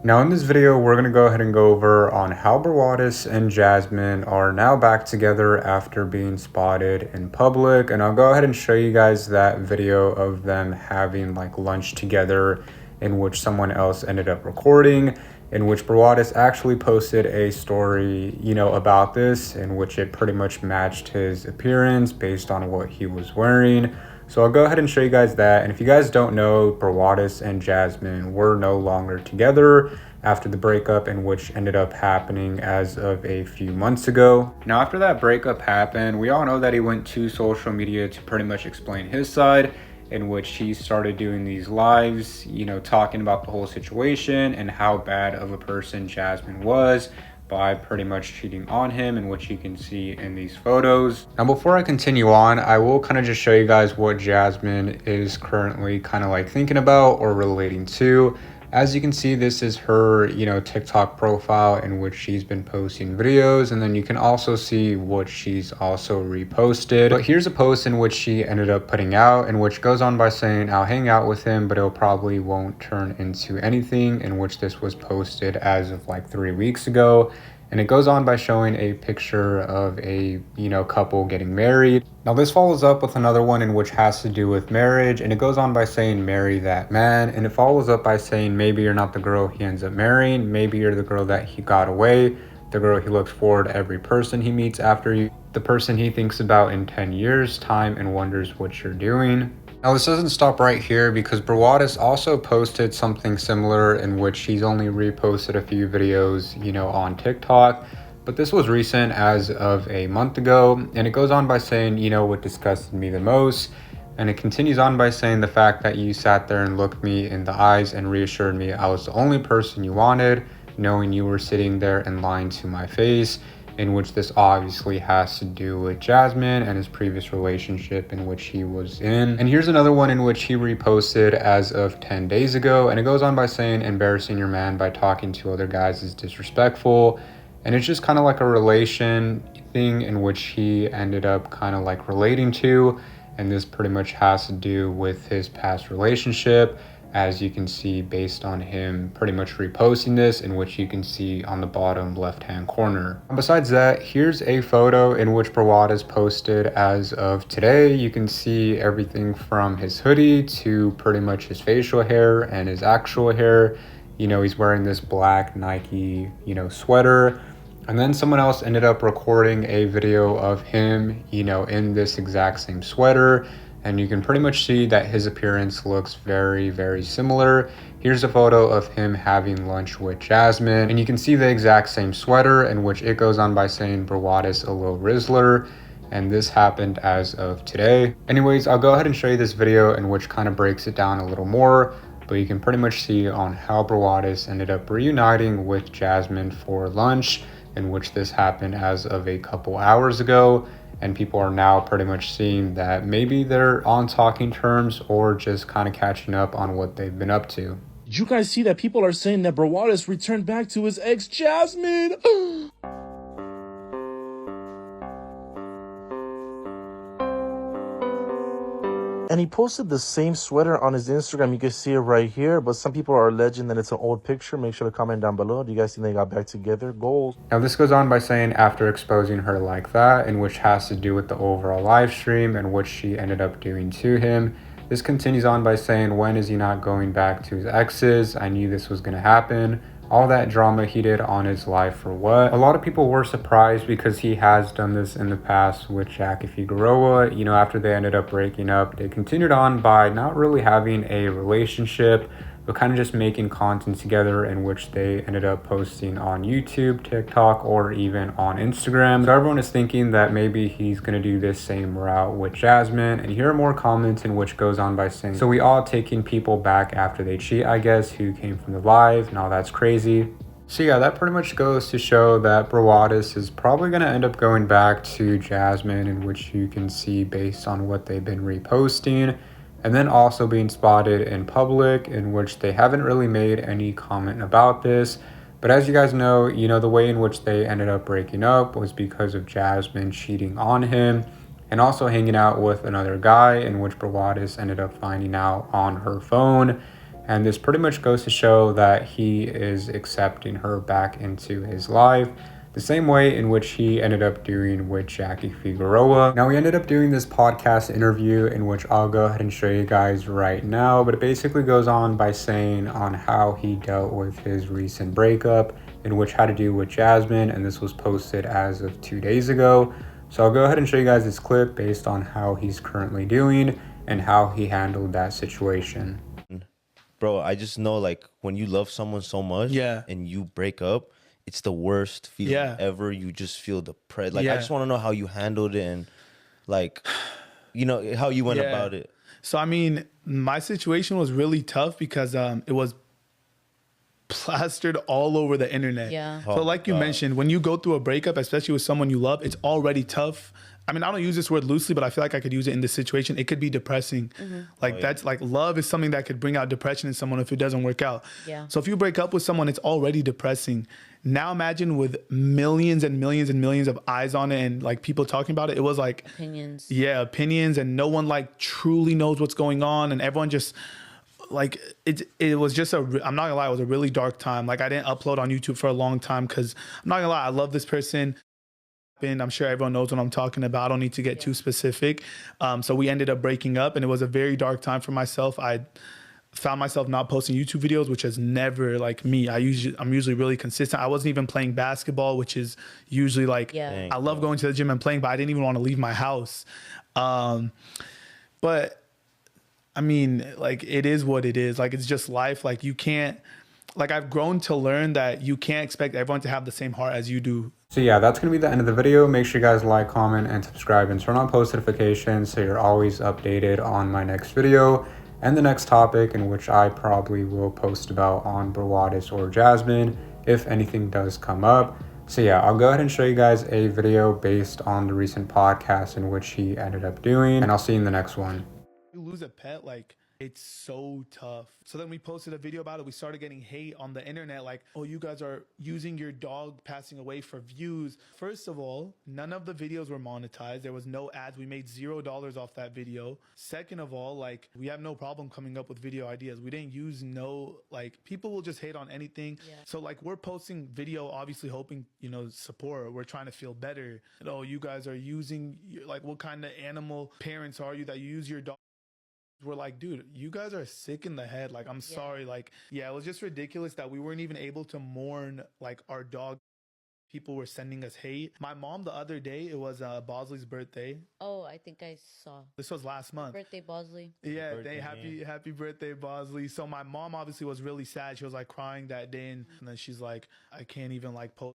Now in this video, we're going to go ahead and go over on how Brawadis and Jasmine are now back together after being spotted in public. And I'll go ahead and show you guys that video of them having like lunch together, in which someone else ended up recording, in which Brawadis actually posted a story, about this, in which it pretty much matched his appearance based on what he was wearing. So I'll go ahead and show you guys that. And if you guys don't know, Brawadis and Jasmine were no longer together after the breakup, in which ended up happening as of a few months ago. Now, after that breakup happened, we all know that he went to social media to pretty much explain his side, in which he started doing these lives, talking about the whole situation and how bad of a person Jasmine was by pretty much cheating on him, in which you can see in these photos. Now, before I continue on, I will kind of just show you guys what Jasmine is currently kind of like thinking about or relating to. As you can see, this is her, TikTok profile in which she's been posting videos, and then you can also see what she's also reposted. But here's a post in which she ended up putting out, in which goes on by saying, "I'll hang out with him, but it probably won't turn into anything," in which this was posted as of like 3 weeks ago. And it goes on by showing a picture of a, couple getting married. Now this follows up with another one in which has to do with marriage, and it goes on by saying, "Marry that man." And it follows up by saying, "Maybe you're not the girl he ends up marrying. Maybe you're the girl that he got away, the girl he looks forward to every person he meets after you, the person he thinks about in 10 years' time and wonders what you're doing." Now this doesn't stop right here, because Brawadis also posted something similar, in which he's only reposted a few videos, on TikTok. But this was recent, as of a month ago, and it goes on by saying, "What disgusted me the most." And it continues on by saying, "The fact that you sat there and looked me in the eyes and reassured me I was the only person you wanted, knowing you were sitting there and lying to my face," in which this obviously has to do with Jasmine and his previous relationship in which he was in. And here's another one in which he reposted as of 10 days ago, and it goes on by saying, "Embarrassing your man by talking to other guys is disrespectful." And it's just kind of like a relation thing in which he ended up kind of like relating to, and this pretty much has to do with his past relationship, as you can see based on him pretty much reposting this, in which you can see on the bottom left hand corner. Besides that, here's a photo in which Brawadis posted as of today. You can see everything from his hoodie to pretty much his facial hair and his actual hair. He's wearing this black Nike, sweater. And then someone else ended up recording a video of him, in this exact same sweater. And you can pretty much see that his appearance looks very, very similar. Here's a photo of him having lunch with Jasmine. And you can see the exact same sweater, in which it goes on by saying, "Brawadis a little Rizzler." And this happened as of today. Anyways, I'll go ahead and show you this video in which kind of breaks it down a little more. But you can pretty much see on how Brawadis ended up reuniting with Jasmine for lunch, in which this happened as of a couple hours ago. And people are now pretty much seeing that maybe they're on talking terms, or just kind of catching up on what they've been up to. Did you guys see that people are saying that Brawadis returned back to his ex Jasmine? And he posted the same sweater on his Instagram. You can see it right here. But some people are alleging that it's an old picture. Make sure to comment down below. Do you guys think they got back together? Goals. Now this goes on by saying, after exposing her like that, in which has to do with the overall live stream and what she ended up doing to him. This continues on by saying, "When is he not going back to his exes? I knew this was going to happen. All that drama he did on his live for what?" A lot of people were surprised, because he has done this in the past with Jackie Figueroa. After they ended up breaking up, they continued on by not really having a relationship, but kind of just making content together, in which they ended up posting on YouTube, TikTok, or even on Instagram. So everyone is thinking that maybe he's going to do this same route with Jasmine. And here are more comments in which goes on by saying, "So we all taking people back after they cheat, I guess, who came from the live. Now that's crazy." So yeah, that pretty much goes to show that Brawadis is probably going to end up going back to Jasmine, in which you can see based on what they've been reposting. And then also being spotted in public, in which they haven't really made any comment about this. But as you guys know, the way in which they ended up breaking up was because of Jasmine cheating on him, and also hanging out with another guy, in which Brawadis ended up finding out on her phone. And this pretty much goes to show that he is accepting her back into his life, the same way in which he ended up doing with Jackie Figueroa. Now, we ended up doing this podcast interview in which I'll go ahead and show you guys right now, but it basically goes on by saying on how he dealt with his recent breakup, in which had to do with Jasmine, and this was posted as of 2 days ago. So I'll go ahead and show you guys this clip based on how he's currently doing and how he handled that situation. Bro, I just know, like, when you love someone so much and you break up, it's the worst feeling ever. You just feel depressed. Like, I just want to know how you handled it and, like, you know, how you went about it. So, I mean, my situation was really tough because it was plastered all over the internet. Yeah. So like you mentioned, when you go through a breakup, especially with someone you love, it's already tough. I mean, I don't use this word loosely, but I feel like I could use it in this situation. It could be depressing. Like that's like love is something that could bring out depression in someone if it doesn't work out. Yeah. So if you break up with someone, it's already depressing. Now imagine with millions and millions and millions of eyes on it and like people talking about it. It was like Opinions. Yeah, opinions, and no one like truly knows what's going on, and everyone just like it was just I'm not gonna lie, it was a really dark time. Like I didn't upload on YouTube for a long time because I'm not gonna lie, I love this person. And I'm sure everyone knows what I'm talking about. I don't need to get too specific. So we ended up breaking up, and it was a very dark time for myself. I found myself not posting YouTube videos, which is never like me. I'm usually really consistent. I wasn't even playing basketball, which is usually like I love going to the gym and playing, but I didn't even want to leave my house. But I mean, like it is what it is. Like it's just life. Like you can't. Like I've grown to learn that you can't expect everyone to have the same heart as you do. So yeah, that's going to be the end of the video. Make sure you guys like, comment, and subscribe, and turn on post notifications so you're always updated on my next video and the next topic, in which I probably will post about on Brawadis or Jasmine if anything does come up. So yeah, I'll go ahead and show you guys a video based on the recent podcast in which he ended up doing, and I'll see you in the next one. You lose a pet, like it's so tough. So then we posted a video about it. We started getting hate on the internet like, oh, you guys are using your dog passing away for views. First of all, none of the videos were monetized. There was no ads. We made $0 off that video. Second of all, like we have no problem coming up with video ideas. We didn't use like people will just hate on anything. So like we're posting video, obviously hoping, you know, support. We're trying to feel better. Oh, you guys are using, like what kind of animal parents are you that you use your dog? We're like, dude, you guys are sick in the head. Like, I'm sorry. Like, yeah, it was just ridiculous that we weren't even able to mourn like our dog. People were sending us hate. My mom the other day, it was Bosley's birthday. Oh, I think I saw. This was last month. Birthday, Bosley. Yeah, happy birthday, Bosley. So my mom obviously was really sad. She was like crying that day, and then she's like, I can't even like post